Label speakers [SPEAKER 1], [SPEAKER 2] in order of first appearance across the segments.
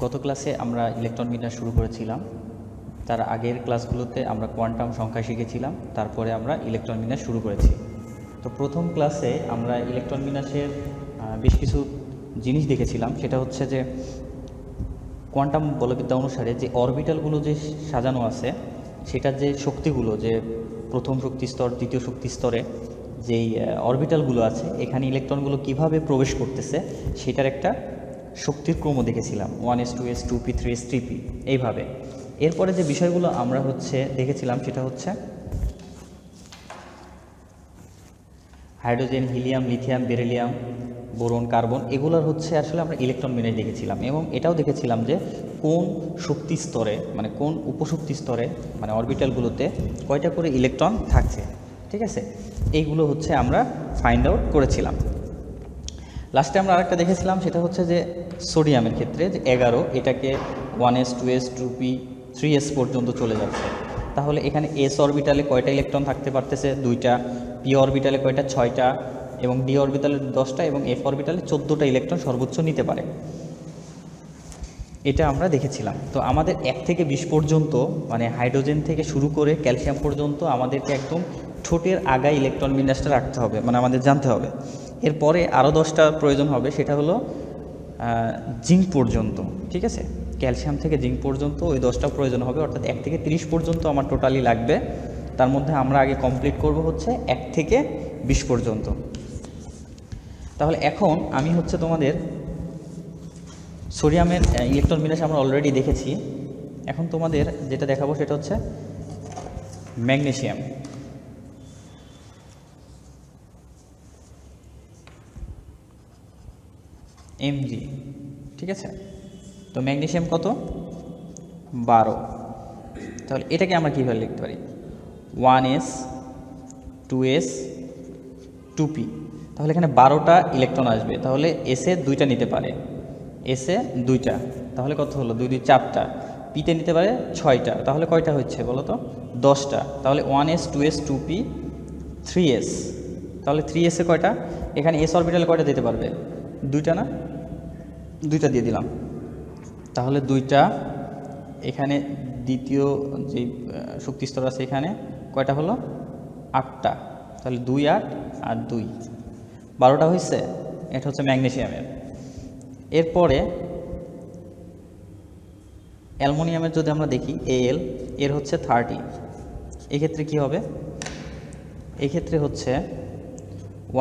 [SPEAKER 1] গত ক্লাসে আমরা ইলেকট্রন বিন্যাস শুরু করেছিলাম। তার আগের ক্লাসগুলোতে আমরা কোয়ান্টাম সংখ্যা শিখেছিলাম, তারপরে আমরা ইলেকট্রন বিন্যাস শুরু করেছি। তো প্রথম ক্লাসে আমরা ইলেকট্রন বিন্যাসের বেশ কিছু জিনিস দেখেছিলাম। সেটা হচ্ছে যে কোয়ান্টাম বলবিদ্যা অনুসারে যে অরবিটালগুলো যে সাজানো আছে, সেটার যে শক্তিগুলো, যে প্রথম শক্তি স্তর, দ্বিতীয় শক্তি স্তরে যেই অরবিটালগুলো আছে, এখানে ইলেকট্রনগুলো কিভাবে প্রবেশ করতেছে সেটার একটা শক্তির ক্রম দেখেছিলাম, 1s 2s 2p 3s 3p এইভাবে। এরপরে যে বিষয়গুলো আমরা দেখেছিলাম সেটা হচ্ছে hydrogen, helium, lithium, beryllium, boron, carbon, এগুলোর আসলে আমরা ইলেকট্রন বিন্যাস দেখেছিলাম। এবং এটাও দেখেছিলাম যে কোন শক্তি স্তরে, মানে কোন উপশক্তি স্তরে, মানে অরবিটালগুলোতে কয়টা করে ইলেকট্রন থাকছে। ঠিক আছে, এইগুলো আমরা ফাইন্ড আউট করেছিলাম। লাস্টে আমরা আরেকটা দেখেছিলাম, সেটা হচ্ছে যে সোডিয়ামের ক্ষেত্রে যে 11, এটাকে 1s 2s 2p 3s পর্যন্ত চলে যাচ্ছে। তাহলে এখানে এস অরবিটালে কয়টা ইলেকট্রন থাকতে পারতেছে? 2টা। পি অরবিটালে কয়টা? 6টা। এবং ডি অরবিটালে 10টা এবং এফ অরবিটালে 14টা ইলেকট্রন সর্বোচ্চ নিতে পারে। এটা আমরা দেখেছিলাম। তো আমাদের 1 থেকে 20 পর্যন্ত, মানে হাইড্রোজেন থেকে শুরু করে ক্যালসিয়াম পর্যন্ত আমাদেরকে একদম ঠোঁটের আগায় ইলেকট্রন বিন্যাসটা রাখতে হবে, মানে আমাদের জানতে হবে। এরপরে আরও 10টা প্রয়োজন হবে, সেটা হলো জিঙ্ক পর্যন্ত। ঠিক আছে, ক্যালসিয়াম থেকে জিঙ্ক পর্যন্ত ওই 10টা প্রয়োজন হবে, অর্থাৎ 1 থেকে 30 পর্যন্ত আমার টোটালি লাগবে। তার মধ্যে আমরা আগে কমপ্লিট করব 1 থেকে 20 পর্যন্ত। তাহলে এখন আমি তোমাদের সোডিয়ামের ইলেকট্রন বিন্যাস আমরা অলরেডি দেখেছি। এখন তোমাদের যেটা দেখাবো সেটা হচ্ছে ম্যাগনেসিয়াম। Mg। ঠিক আছে, তো ম্যাগনেসিয়াম কত? 12। তাহলে এটাকে আমরা কীভাবে লিখতে পারি? 1s 2s 2p। তাহলে এখানে 12টা ইলেকট্রন আসবে, তাহলে এসে 2টা নিতে পারে, এসে 2টা, তাহলে কত হলো? 2 2 4টা। পিতে নিতে পারে 6টা, তাহলে কয়টা হচ্ছে বলো তো? 10টা। তাহলে 1s 2s 2p 3s। তাহলে 3s এ কয়টা? এখানে এস অরবিটালে কয়টা দিতে পারবে? 2টা না? 2টা দিয়ে দিলাম। তাহলে 2টা। এখানে দ্বিতীয় যে শক্তিস্তর আছে, এখানে কয়টা হলো? 8টা। তাহলে 2 8 আর 2 12টা হয়েছে। এটা হচ্ছে ম্যাগনেসিয়ামের। এরপরে অ্যালুমিনিয়ামের যদি আমরা দেখি, Al, এর হচ্ছে 30। এক্ষেত্রে কি হবে? এক্ষেত্রে হচ্ছে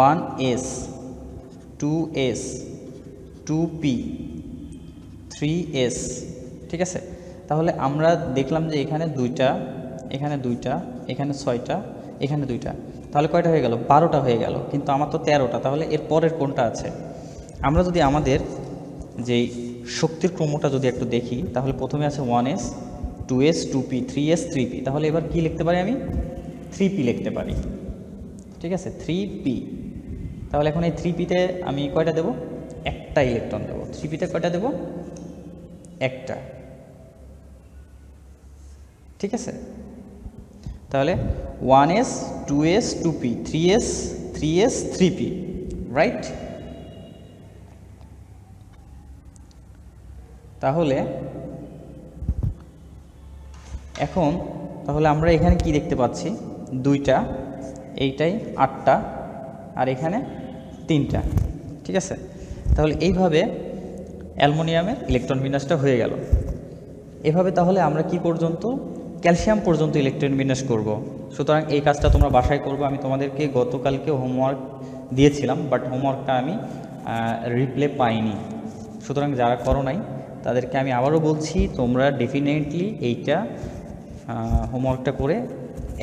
[SPEAKER 1] 1s 2s 2p 3s। ঠিক আছে, তাহলে আমরা দেখলাম যে এখানে 2টা, এখানে 2টা, এখানে 6টা, এখানে 2টা, তাহলে কয়টা হয়ে গেল? 12টা হয়ে গেল। কিন্তু আমার তো 13টা। তাহলে এর পরের কোনটা আছে? আমরা যদি আমাদের যেই শক্তির ক্রমটা যদি একটু দেখি, তাহলে প্রথমে আছে 1s 2s 2p 3s 3p। তাহলে এবার কি লিখতে পারি? আমি 3p লিখতে পারি। ঠিক আছে, 3p। তাহলে এখন এই 3pতে আমি কয়টা দেব? একটা ইলেকট্রন দেবো। 3pতে কয়টা দেব? একটা। ঠিক আছে, তাহলে 1s 2s 2p 3s 3s 3p, right? তাহলে এখন আমরা এখানে কি দেখতে পাচ্ছি? 2টা, এইটাই 8টা, আর এখানে 3টা। ঠিক আছে, তাহলে এইভাবে অ্যালুমিনিয়ামের ইলেকট্রন বিন্যাসটা হয়ে গেল। এভাবে তাহলে আমরা কি পর্যন্ত? ক্যালসিয়াম পর্যন্ত ইলেকট্রন বিন্যাস করব। সুতরাং এই কাজটা তোমরা বাসায় করবো। আমি তোমাদেরকে গতকালকে হোমওয়ার্ক দিয়েছিলাম, বাট হোমওয়ার্কটা আমি রিপ্লে পাইনি। সুতরাং যারা করো নাই তাদেরকে আমি আবারও বলছি, তোমরা ডেফিনেটলি এইটা হোমওয়ার্কটা করে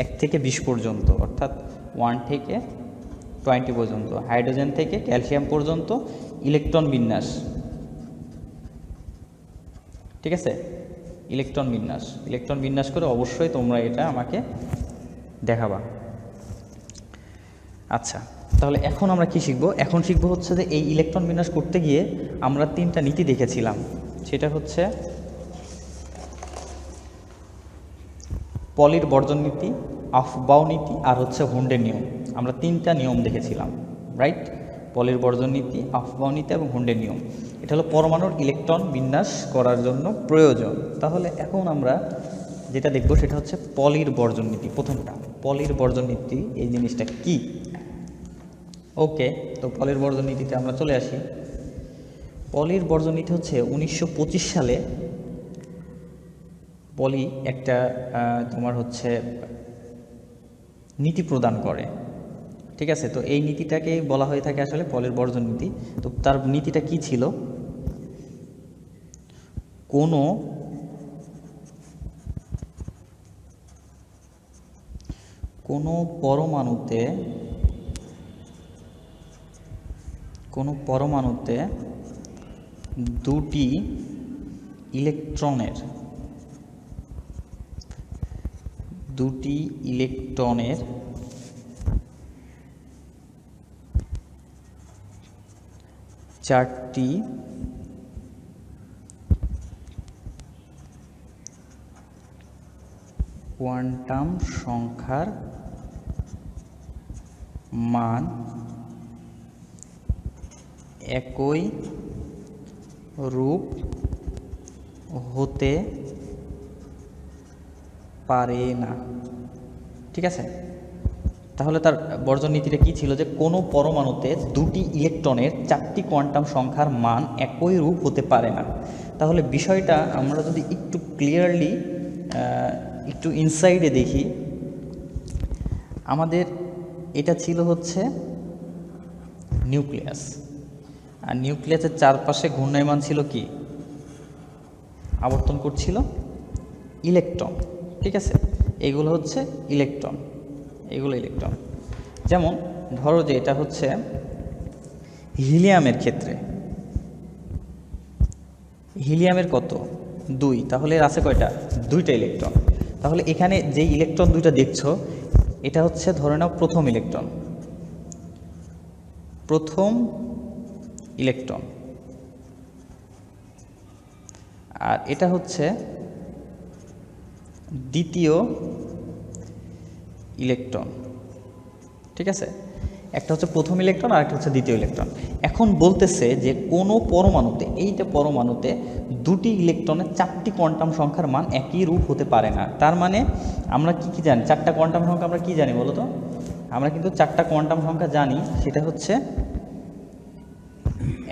[SPEAKER 1] 1 থেকে 20 পর্যন্ত, অর্থাৎ 1 থেকে 20 পর্যন্ত, হাইড্রোজেন থেকে ক্যালসিয়াম পর্যন্ত ইলেকট্রন বিন্যাস। ঠিক আছে, ইলেকট্রন বিন্যাস করে অবশ্যই তোমরা এটা আমাকে দেখাবা। আচ্ছা, তাহলে এখন আমরা কি শিখব? এখন শিখব হচ্ছে যে এই ইলেকট্রন বিন্যাস করতে গিয়ে আমরা 3টা নীতি দেখেছিলাম। সেটা হচ্ছে পলির বর্জন নীতি, আফবাউ নীতি, আর হচ্ছে হুন্ডের নিয়ম। আমরা 3টা নিয়ম দেখেছিলাম, রাইট? পলির বর্জন নীতি, আফবাউ নীতি এবং হুন্ডের নিয়ম। এটা হলো পরমাণুর ইলেকট্রন বিন্যাস করার জন্য প্রয়োজন। তাহলে এখন আমরা যেটা দেখব সেটা হচ্ছে পলির বর্জন নীতি। প্রথমটা পলির বর্জন নীতি, এই জিনিসটা কি? ওকে, তো পলির বর্জন নীতিতে আমরা চলে আসি। পলির বর্জন নীতি হচ্ছে 1925 সালে পলি একটা তোমার হচ্ছে নীতি প্রদান করে, ঠিক আছে? তো এই নীতিটাকে বলা হয়ে থাকে আসলে পলির বর্জন নীতি। তো তার নীতিটা কি ছিল? কোনো পরমাণুতে দুটি ইলেকট্রনের চারটি কোয়ান্টাম সংখ্যার মান একই রূপ হতে পারে না, ঠিক আছে? তাহলে তার বর্জন নীতিটা কী ছিল? যে কোনো পরমাণুতে দুটি ইলেকট্রনের চারটি কোয়ান্টাম সংখ্যার মান একই রূপ হতে পারে না। তাহলে বিষয়টা আমরা যদি একটু ক্লিয়ারলি একটু ইনসাইডে দেখি, আমাদের এটা ছিল হচ্ছে নিউক্লিয়াস, আর নিউক্লিয়াসের চারপাশে ঘূর্ণায়মান ছিল কি? আবর্তন করছিল ইলেকট্রন, ঠিক আছে? এগুলো হচ্ছে ইলেকট্রন, এগুলো ইলেকট্রন। যেমন ধরো যে এটা হচ্ছে হিলিয়ামের ক্ষেত্রে, হিলিয়ামের কত? 2, তাহলে এর আছে কয়টা? 2টা ইলেকট্রন। তাহলে এখানে যে ইলেকট্রন 2টা দেখছো, এটা হচ্ছে ধরে নাও প্রথম ইলেকট্রন, আর এটা হচ্ছে দ্বিতীয় ইলেকট্রন, ঠিক আছে? একটা হচ্ছে প্রথম ইলেকট্রন আর একটা হচ্ছে দ্বিতীয় ইলেকট্রন। এখন বলতেছে যে কোনো পরমাণুতে, এইটা পরমাণুতে দুটি ইলেকট্রনের চারটি কোয়ান্টাম সংখ্যার মান একই রূপ হতে পারে না। তার মানে আমরা কি জানি? চারটা কোয়ান্টাম সংখ্যা আমরা কি জানি বলো তো? আমরা কিন্তু চারটা কোয়ান্টাম সংখ্যা জানি। সেটা হচ্ছে,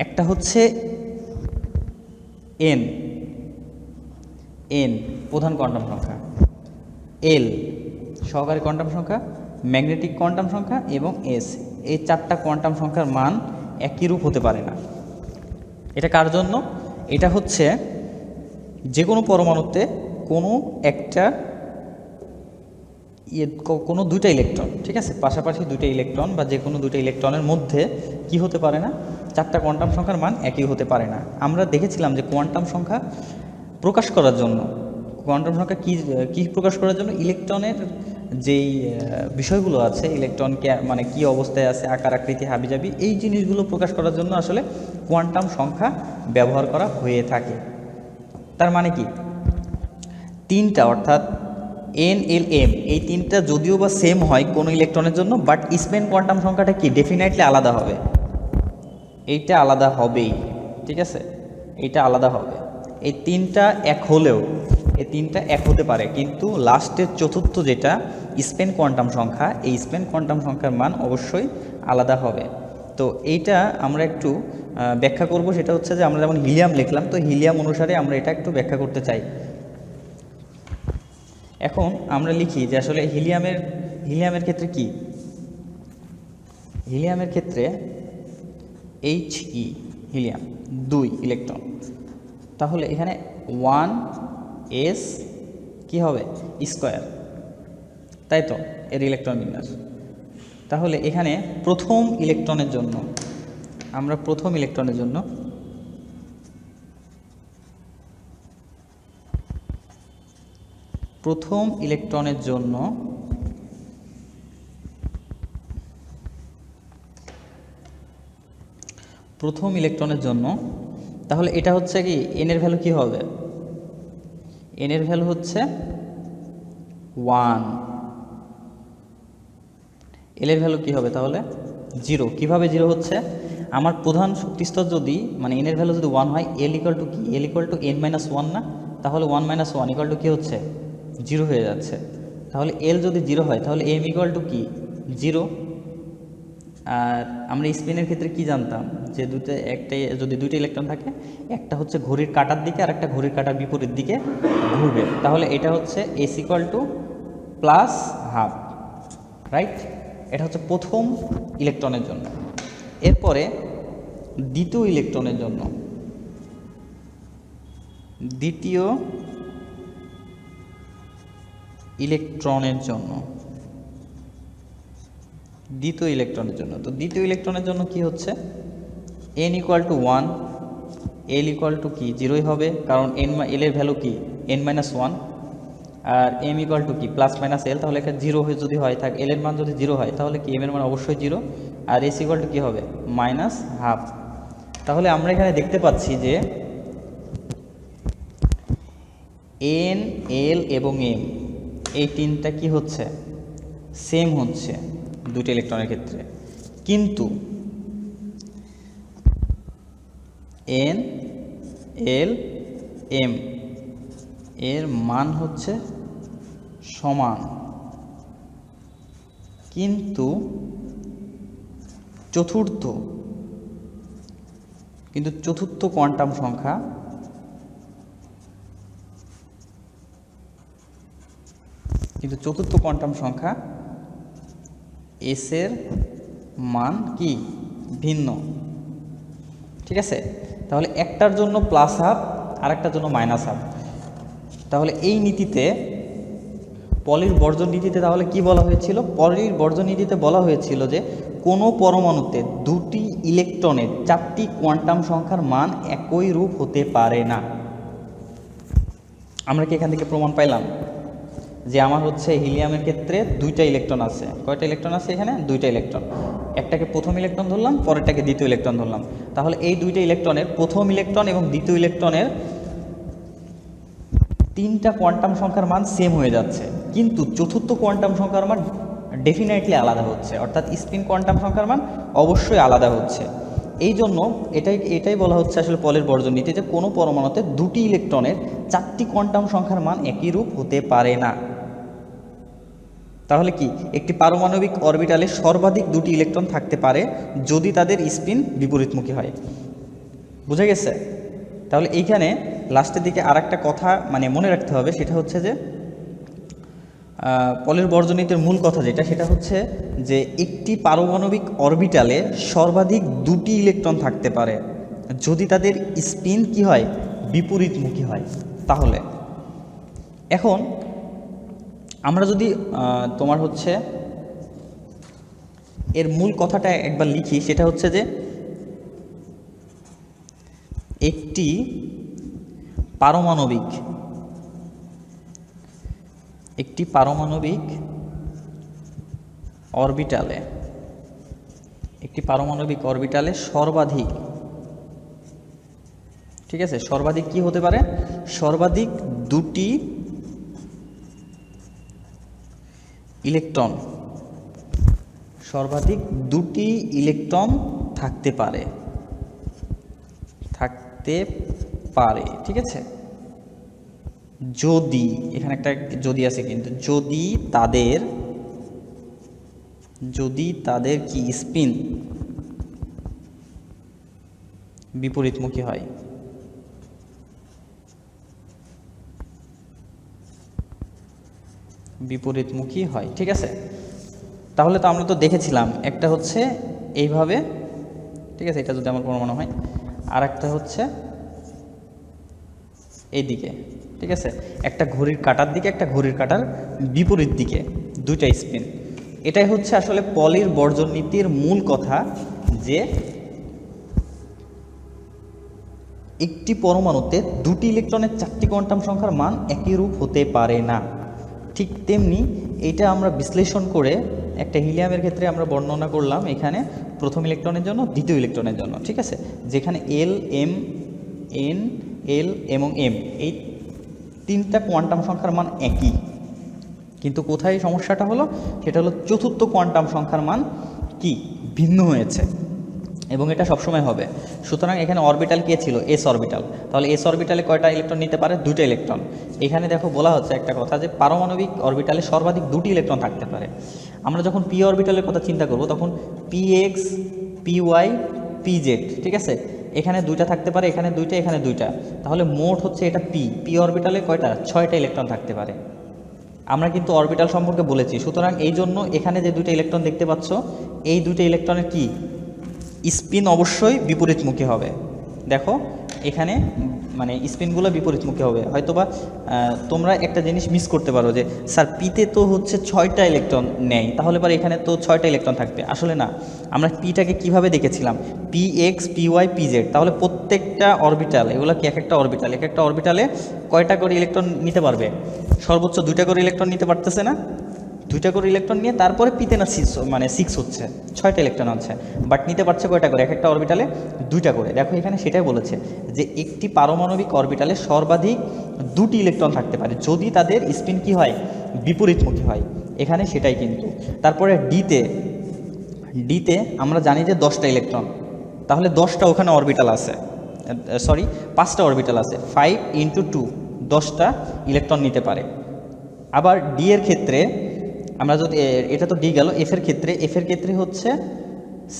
[SPEAKER 1] একটা হচ্ছে এন প্রধান কোয়ান্টাম সংখ্যা, এল সহকারী কোয়ান্টাম সংখ্যা, ম্যাগনেটিক কোয়ান্টাম সংখ্যা এবং এস। এই চারটা কোয়ান্টাম সংখ্যার মান একই রূপ হতে পারে না। এটা কার জন্য? এটা হচ্ছে যে কোনো পরমাণুতে কোনো দুইটা ইলেকট্রন, ঠিক আছে, পাশাপাশি দুইটা ইলেকট্রন বা যে কোনো দুইটা ইলেকট্রনের মধ্যে কি হতে পারে না? চারটা কোয়ান্টাম সংখ্যার মান একই হতে পারে না। আমরা দেখেছিলাম যে কোয়ান্টাম সংখ্যা প্রকাশ করার জন্য, কি প্রকাশ করার জন্য? ইলেকট্রনের যেই বিষয়গুলো আছে, ইলেকট্রনকে মানে কি অবস্থায় আছে, আকার আকৃতি হাবিজাবি, এই জিনিসগুলো প্রকাশ করার জন্য আসলে কোয়ান্টাম সংখ্যা ব্যবহার করা হয়ে থাকে। তার মানে কি? 3টা, অর্থাৎ এন, এল, এম, এই 3টা যদিও বা সেম হয় কোনো ইলেকট্রনের জন্য, বাট স্পেন কোয়ান্টাম সংখ্যাটা কি ডেফিনেটলি আলাদা হবে। এইটা আলাদা হবেই, ঠিক আছে? এইটা আলাদা হবে। এই 3টা এক হলেও, এই 3টা এক হতে পারে, কিন্তু লাস্টের চতুর্থ যেটা স্পেন কোয়ান্টাম সংখ্যা, এই স্পেন কোয়ান্টাম সংখ্যার মান অবশ্যই আলাদা হবে। তো এইটা আমরা একটু ব্যাখ্যা করব। সেটা হচ্ছে যে আমরা যেমন হিলিয়াম লিখলাম, তো হিলিয়াম অনুসারে আমরা এটা একটু ব্যাখ্যা করতে চাই। এখন আমরা লিখি যে আসলে হিলিয়ামের ক্ষেত্রে কি? হিলিয়ামের ক্ষেত্রে He, হিলিয়াম 2 ইলেকট্রন। তাহলে এখানে 1s কি হবে? স্কয়ার, তাই তো? এর ইলেকট্রন বিন্যাস। তাহলে এখানে প্রথম ইলেকট্রনের জন্য আমরা প্রথম ইলেকট্রনের জন্য তাহলে এটা হচ্ছে কি, এন এর ভ্যালু কি হবে? এন এর ভ্যালু হচ্ছে 1, এল এর ভ্যালু কি হবে তাহলে? জিরো। কীভাবে জিরো হচ্ছে? আমার প্রধান শক্তিস্তর যদি মানে এনের ভ্যালু যদি 1 হয়, এল ইকুয়াল টু কি? এল ইকুয়াল টু n-1 না? তাহলে 1 - 1 ইকুয়াল টু কী হচ্ছে? জিরো হয়ে যাচ্ছে। তাহলে এল যদি জিরো হয় তাহলে এম ইকুয়াল টু কি? জিরো। আর আমরা স্পিনের ক্ষেত্রে কি জানতাম যে যদি দুইটা ইলেকট্রন থাকে, একটা হচ্ছে ঘড়ির কাঁটার দিকে আর একটা ঘড়ির কাঁটার বিপরীত দিকে ঘুরবে। তাহলে এটা হচ্ছে S equal two plus half, right? এটা হচ্ছে প্রথম ইলেকট্রনের জন্য। এরপরে দ্বিতীয় ইলেকট্রনের জন্য, দ্বিতীয় ইলেকট্রনের জন্য তো দ্বিতীয় ইলেকট্রনের জন্য কি হচ্ছে? n equal to 1, L equal to কি? জিরোই হবে, কারণ এল এর ভ্যালু কি? n-1, আর এম ইকুয়াল টু কি? Plus minus L. তাহলে এখানে জিরো হয়ে যদি হয় থাকে, এল এর মান যদি জিরো হয় তাহলে কি এম এর মান অবশ্যই জিরো, আর এস ইকুয়াল টু কী হবে? Minus half. তাহলে আমরা এখানে দেখতে পাচ্ছি যে এন, এল এবং এম এই তিনটা কি হচ্ছে? সেম হচ্ছে দুটো ইলেকট্রনের ক্ষেত্রে, কিন্তু এন, এল, এম এর মান হচ্ছে সমান, কিন্তু চতুর্থ কোয়ান্টাম সংখ্যা এস এর মান কি? ভিন্ন। ঠিক আছে? তাহলে একটার জন্য প্লাস হাফ আর একটার জন্য মাইনাস হাফ। তাহলে এই নীতিতে, পলির বর্জন নীতিতে তাহলে কি বলা হয়েছিল? পলির বর্জন নীতিতে বলা হয়েছিল যে কোনো পরমাণুতে দুটি ইলেকট্রনের 4টি কোয়ান্টাম সংখ্যার মান একই রূপ হতে পারে না। আমরা কি এখান থেকে প্রমাণ পাইলাম যে আমার হচ্ছে হিলিয়ামের ক্ষেত্রে দুইটা ইলেকট্রন আছে? কয়টা ইলেকট্রন আছে এখানে? দুইটা ইলেকট্রন। একটাকে প্রথম ইলেকট্রন ধরলাম, পরেরটাকে দ্বিতীয় ইলেকট্রন ধরলাম। তাহলে এই দুইটা ইলেকট্রনের প্রথম ইলেকট্রন এবং দ্বিতীয় ইলেকট্রনের 3টা কোয়ান্টাম সংখ্যার মান সেম হয়ে যাচ্ছে, কিন্তু চতুর্থ কোয়ান্টাম সংখ্যার মান ডেফিনেটলি আলাদা হচ্ছে, অর্থাৎ স্পিন কোয়ান্টাম সংখ্যার মান অবশ্যই আলাদা হচ্ছে। এই জন্য এটাই বলা হচ্ছে আসলে পলের বর্জন নীতি, যে কোনো পরমাণুতে দুটি ইলেকট্রনের 4টি কোয়ান্টাম সংখ্যার মান একই রূপ হতে পারে না। তাহলে কি একটি পারমাণবিক অরবিটালে সর্বাধিক দুটি ইলেকট্রন থাকতে পারে যদি তাদের স্পিন বিপরীতমুখী হয়। বুঝা গেছে? তাহলে এইখানে লাস্টের দিকে আর একটা কথা মানে মনে রাখতে হবে, সেটা হচ্ছে যে পলের বর্জনীতির মূল কথা সেটা হচ্ছে যে একটি পারমাণবিক অরবিটালে সর্বাধিক দুটি ইলেকট্রন থাকতে পারে যদি তাদের স্পিন কি হয়? বিপরীতমুখী হয়। তাহলে এখন আমরা যদি তোমার হচ্ছে এর মূল কথাটা একবার লিখি, সেটা হচ্ছে যে একটি পারমাণবিক অরবিটালে সর্বাধিক, ঠিক আছে, সর্বাধিক কি হতে পারে? সর্বাধিক দুটি ইলেকট্রন থাকতে পারে, ঠিক আছে? যদি, এখানে একটা যদি আছে কিন্তু, যদি তাদের কি স্পিন বিপরীতমুখী হয়। ঠিক আছে? তাহলে তো আমরা তো দেখেছিলাম একটা হচ্ছে এইভাবে, ঠিক আছে, এটা যদি আমার পরমাণু হয়, আর একটা হচ্ছে এইদিকে, ঠিক আছে, একটা ঘড়ির কাঁটার দিকে, একটা ঘড়ির কাঁটার বিপরীত দিকে, দুইটা স্পিন। এটাই হচ্ছে আসলে পলির বর্জন নীতির মূল কথা, যে একটি পরমাণুতে দুটি ইলেকট্রনের 4টি কোয়ান্টাম সংখ্যার মান একই রূপ হতে পারে না। ঠিক তেমনি এইটা আমরা বিশ্লেষণ করে একটা হিলিয়ামের ক্ষেত্রে আমরা বর্ণনা করলাম এখানে প্রথম ইলেকট্রনের জন্য, দ্বিতীয় ইলেকট্রনের জন্য, ঠিক আছে, যেখানে এল, এম, এন, এল এবং এম এই 3টা কোয়ান্টাম সংখ্যার মান একই, কিন্তু কোথায় সমস্যাটা হলো? সেটা হলো চতুর্থ কোয়ান্টাম সংখ্যার মান কি ভিন্ন হয়েছে, এবং এটা সবসময় হবে। সুতরাং এখানে অরবিটাল কে ছিল? S orbital. তাহলে এস অরবিটালে কয়টা ইলেকট্রন নিতে পারে? 2টা ইলেকট্রন। এখানে দেখো বলা হচ্ছে একটা কথা যে পারমাণবিক অরবিটালে সর্বাধিক 2টি ইলেকট্রন থাকতে পারে। আমরা যখন পি অরবিটালের কথা চিন্তা করব তখন P X, P Y, P Z, ঠিক আছে, এখানে 2টা থাকতে পারে, এখানে 2টা, এখানে 2টা। তাহলে মোট হচ্ছে এটা পি অরবিটালে কয়টা? 6টা ইলেকট্রন থাকতে পারে। আমরা কিন্তু অরবিটাল সম্পর্কে বলেছি। সুতরাং এই জন্য এখানে যে 2টা ইলেকট্রন দেখতে পাচ্ছ, এই 2টা ইলেকট্রনের কি স্পিন অবশ্যই বিপরীতমুখী হবে। দেখো এখানে মানে স্পিনগুলো বিপরীতমুখী হবে। হয়তোবা তোমরা একটা জিনিস মিস করতে পারো যে স্যার পিতে তো হচ্ছে 6টা ইলেকট্রন নেয়, তাহলে পরে এখানে তো 6টা ইলেকট্রন থাকবে। আসলে না, আমরা পিটাকে কিভাবে দেখেছিলাম? P X, P Y, P Z. তাহলে প্রত্যেকটা অরবিটাল, এগুলো কি এক একটা অরবিটালে কয়টা করে ইলেকট্রন নিতে পারবে? সর্বোচ্চ 2টা করে ইলেকট্রন নিতে পারতেছে না? 2টা করে ইলেকট্রন নিয়ে তারপরে পিতে না 6 হচ্ছে, 6টা ইলেকট্রন আছে, বাট নিতে পারছে কয়টা করে? এক একটা অরবিটালে 2টা করে। দেখো এখানে সেটাই বলেছে যে একটি পারমাণবিক অরবিটালে সর্বাধিক 2টি ইলেকট্রন থাকতে পারে যদি তাদের স্পিন কি হয়? বিপরীতমুখী হয়। এখানে সেটাই কিন্তু। তারপরে ডিতে আমরা জানি যে 10টা ইলেকট্রন, তাহলে 10টা ওখানে অরবিটাল আছে, 5টা অরবিটাল আছে। 5 × 2 10টা ইলেকট্রন নিতে পারে। আবার ডি এর ক্ষেত্রে আমরা যদি, এটা তো ডি গেল, এফ এর ক্ষেত্রে হচ্ছে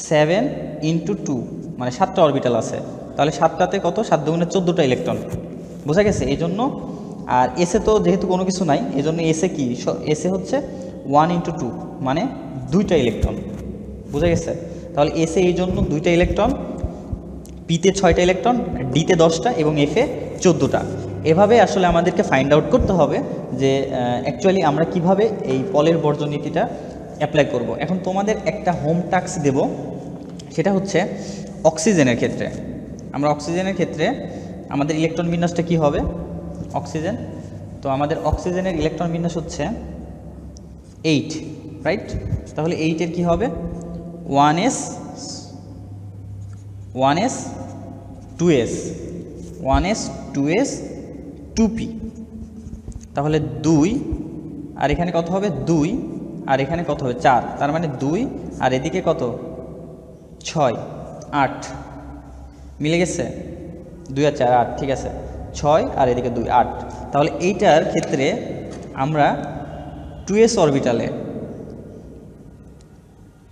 [SPEAKER 1] 7 × 2 মানে 7টা অরবিটাল আছে। তাহলে 7টাতে কত? 7 × 14টা ইলেকট্রন। বোঝা গেছে? এই জন্য। আর এসে তো যেহেতু কোনো কিছু নাই, এই জন্য এসে কি? এসে হচ্ছে 1 × 2 মানে 2টা ইলেকট্রন। বোঝা গেছে? তাহলে এসে এই জন্য 2টা ইলেকট্রন, পিতে 6টা ইলেকট্রন, ডিতে 10টা এবং এফে 14টা। এভাবে আসলে আমাদেরকে ফাইন্ড আউট করতে হবে যে অ্যাকচুয়ালি আমরা কিভাবে এই পলের বর্জনীতিটা অ্যাপ্লাই করব। এখন তোমাদের একটা হোম টাস্ক দেব, সেটা হচ্ছে অক্সিজেনের ক্ষেত্রে। আমরা অক্সিজেনের ক্ষেত্রে আমাদের ইলেকট্রন বিন্যাসটা কি হবে? অক্সিজেন, তো আমাদের অক্সিজেনের ইলেকট্রন বিন্যাস হচ্ছে 8, রাইট? তাহলে 8-এর কী হবে? 1s 2s 2p, তাহলে 2, আর এখানে কত হবে? 2, আর এখানে কত হবে? 4, তার মানে 2, আর এদিকে কত? 6, 8, মিলে গেছে? 2 আর 4 8, ঠিক আছে। 6 আর এদিকে 2, 8। তাহলে এইটার ক্ষেত্রে আমরা 2s অরবিটালে,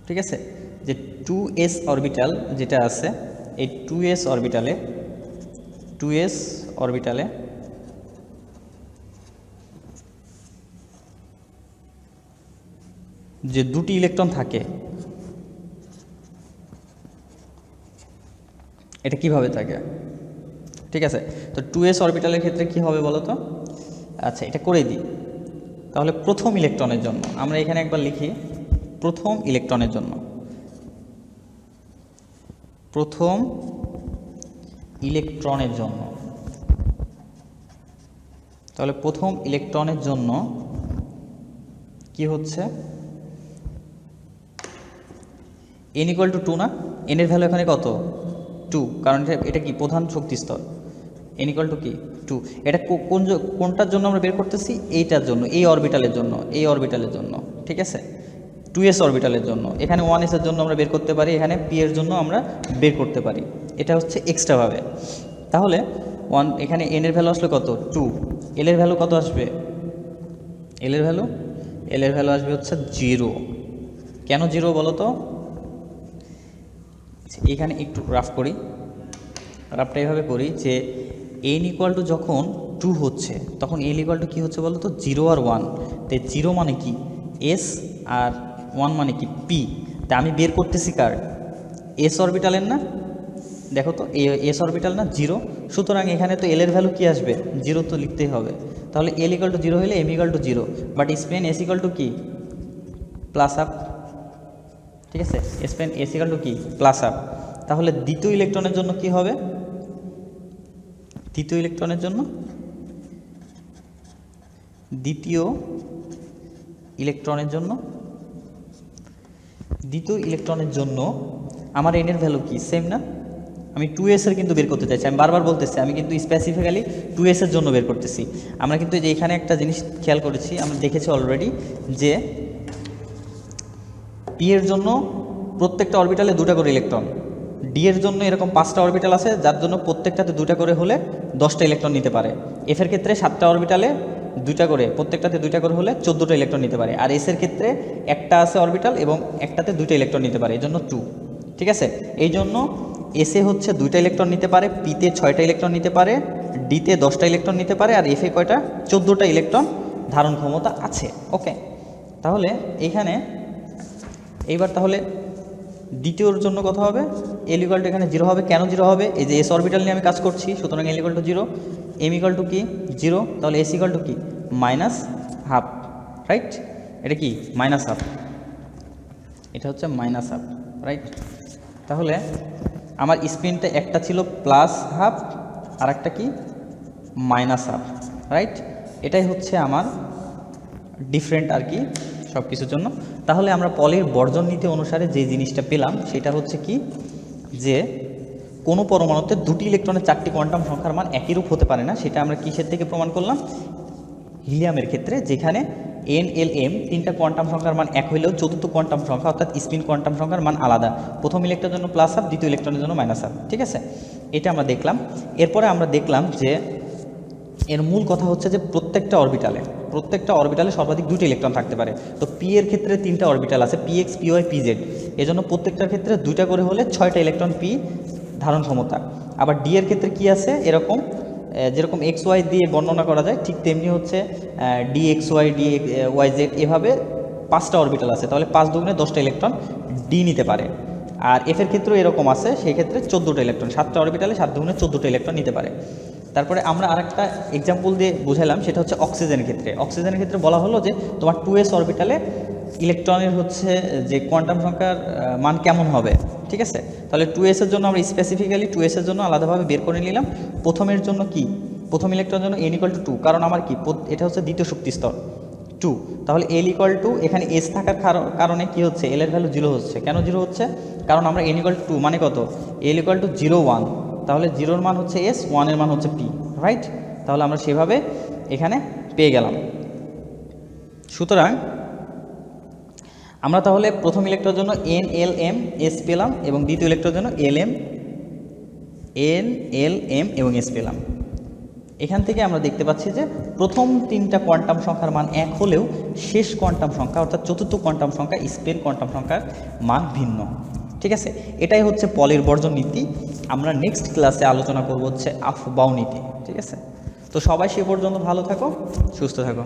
[SPEAKER 1] ঠিক আছে, যে 2s অরবিটাল যেটা আছে, এই 2s অরবিটালে যে 2টি ইলেকট্রন থাকে, এটা কিভাবে থাকে? ঠিক আছে, তো 2s অরবিটালের ক্ষেত্রে কি হবে বলো তো? আচ্ছা, এটা করে দিই। তাহলে প্রথম ইলেকট্রনের জন্য আমরা এখানে একবার লিখি, প্রথম ইলেকট্রনের জন্য, তাহলে প্রথম ইলেকট্রনের জন্য কি হচ্ছে? n = 2 না? n এর ভ্যালু এখানে কত? 2, কারণ এটা কি প্রধান শক্তি স্তর। n = কি? 2। এটা কোনটার জন্য আমরা বের করতেছি? এইটার জন্য, এই অরবিটালের জন্য, ঠিক আছে, 2s অরবিটালের জন্য। এখানে 1s এর জন্য আমরা বের করতে পারি, এখানে p এর জন্য আমরা বের করতে পারি। এটা হচ্ছে এক্সট্রাভাবে। তাহলে এখানে n এর ভ্যালু আসলে কত? 2। l এর ভ্যালু কত আসবে? l এর ভ্যালু আসবে হচ্ছে 0। কেন 0 বলো তো? এখানে একটু রাফটা এভাবে করি যে n = যখন 2 হচ্ছে তখন l = কী হচ্ছে বলো তো? 0 আর 1। তাই 0 মানে কি? s, আর 1 মানে কি? p। তা আমি বের করতেছি কার? s অরবিটালের না? দেখো তো s অরবিটাল না? 0। সুতরাং এখানে তো l এর ভ্যালু কি আসবে? 0 তো লিখতেই হবে। তাহলে l = 0 হলে m = 0, বাট স্পেন s = কি? প্লাস আপ, ঠিক আছে, স্পেন s = কি? Plus up. তাহলে দ্বিতীয় ইলেকট্রনের জন্য কি হবে? দ্বিতীয় ইলেকট্রনের জন্য আমার n এর ভ্যালু কি? সেম না? আমি 2s এর কিন্তু বের করতে চাইছি, আমি বারবার বলতেছি, আমি কিন্তু স্পেসিফিক্যালি 2s এর জন্য বের করতেছি। আমরা কিন্তু যে এখানে একটা জিনিস খেয়াল করেছি, আমরা দেখেছি অলরেডি যে p এর জন্য প্রত্যেকটা অরবিটালে 2টা করে ইলেকট্রন। ডি এর জন্য এরকম 5টা অরবিটাল আছে, যার জন্য প্রত্যেকটাতে 2টা করে হলে 10টা ইলেকট্রন নিতে পারে। এফ এর ক্ষেত্রে 7টা অরবিটালে 2টা করে, প্রত্যেকটাতে 2টা করে হলে 14টা ইলেকট্রন নিতে পারে। আর এস এর ক্ষেত্রে একটা আছে অরবিটাল এবং একটাতে 2টা ইলেকট্রন নিতে পারে, এই জন্য 2। ঠিক আছে, এই জন্য এসে হচ্ছে 2টা ইলেকট্রন নিতে পারে, পিতে 6টা ইলেকট্রন নিতে পারে, ডিতে 10টা ইলেকট্রন নিতে পারে, আর এফে কয়টা 14টা ইলেকট্রন ধারণ ক্ষমতা আছে। ওকে, তাহলে এইখানে এইবার তাহলে দ্বিতীয়র জন্য কথা হবে এল ইকুয়াল টু এখানে 0 হবে। কেন 0 হবে? এই যে এস অরবিটাল নিয়ে আমি কাজ করছি, সুতরাং L equal to 0, M equal to কি 0, তাহলে এস ইকুয়াল টু কি -12, রাইট? এটা কি -12, এটা হচ্ছে -12, রাইট? তাহলে আমার স্পিনটা একটা ছিল +12 আর একটা কি -12, রাইট? এটাই হচ্ছে আমার ডিফারেন্ট আর কি সব কিছুর জন্য। তাহলে আমরা পলির বর্জন নীতি অনুসারে যে জিনিসটা পেলাম সেটা হচ্ছে কি, যে কোনো পরমাণুতে 2টি ইলেকট্রনের 4টি কোয়ান্টাম সংখ্যার মান একই রূপ হতে পারে না। সেটা আমরা কিসের থেকে প্রমাণ করলাম? হিলিয়ামের ক্ষেত্রে, যেখানে এন এল এম 3টা কোয়ান্টাম সংখ্যার মান এক হইলেও চতুর্থ কোয়ান্টাম সংখ্যা অর্থাৎ স্পিন কোয়ান্টাম সংখ্যার মান আলাদা। প্রথম ইলেকট্রনের জন্য +12, দ্বিতীয় ইলেকট্রনের জন্য -12। ঠিক আছে, এটা আমরা দেখলাম। এরপরে আমরা দেখলাম যে এর মূল কথা হচ্ছে যে প্রত্যেকটা অরবিটালে সর্বাধিক 2টি ইলেকট্রন থাকতে পারে। তো পি এর ক্ষেত্রে 3টা অরবিটাল আছে, P X, P Y, P Z. এজন্য প্রত্যেকটার ক্ষেত্রে 2টা করে হলে 6টা ইলেকট্রন পি ধারণ ক্ষমতা। আবার ডি এর ক্ষেত্রে কি আছে, এরকম যেরকম এক্স ওয়াই দিয়ে বর্ণনা করা যায় ঠিক তেমনি হচ্ছে D X Y, D Y Z, এভাবে 5টা অরবিটাল আছে। তাহলে 5 দুগুণে 10টা ইলেকট্রন ডি নিতে পারে। আর এফ এর ক্ষেত্রেও এরকম আছে, সেই ক্ষেত্রে 14টা ইলেকট্রন, 7টা অরবিটালে 7 দুগুণে 14টা ইলেকট্রন নিতে পারে। তারপরে আমরা আরেকটা এক্সাম্পল দিয়ে বুঝালাম, সেটা হচ্ছে অক্সিজেনের ক্ষেত্রে। অক্সিজেনের ক্ষেত্রে বলা হলো যে তোমার 2s অরবিটালে ইলেকট্রনের হচ্ছে যে কোয়ান্টাম সংখ্যার মান কেমন হবে। ঠিক আছে, তাহলে 2s এর জন্য আমরা স্পেসিফিক্যালি 2s এর জন্য আলাদাভাবে বের করে নিলাম। প্রথমের জন্য কি, প্রথম ইলেকট্রনের জন্য n = 2, কারণ আমার কি এটা হচ্ছে দ্বিতীয় শক্তি স্তর 2। তাহলে l = এখানে s থাকার কারণে কি হচ্ছে, l এর ভ্যালু 0 হচ্ছে। কেন 0 হচ্ছে? কারণ আমরা n = 2 মানে কত, l = 0, 1, তাহলে 0-এর মান হচ্ছে s, 1-এর মান হচ্ছে p, রাইট? তাহলে আমরা সেভাবে এখানে পেয়ে গেলাম। সুতরাং আমরা তাহলে প্রথম ইলেকট্রনের জন্য n l m s পেলাম এবং দ্বিতীয় ইলেকট্রনের জন্য n l m এবং s পেলাম। এখান থেকে আমরা দেখতে পাচ্ছি যে প্রথম 3টা কোয়ান্টাম সংখ্যার মান এক হলেও শেষ কোয়ান্টাম সংখ্যা অর্থাৎ চতুর্থ কোয়ান্টাম সংখ্যা, স্পিন কোয়ান্টাম সংখ্যার মান ভিন্ন। ঠিক আছে, এটাই হচ্ছে পলির বর্জন নীতি। আমরা নেক্সট ক্লাসে আলোচনা করব হচ্ছে আফবাউ নীতি। ঠিক আছে, তো সবাই সে পর্যন্ত ভালো থাকো, সুস্থ থাকো।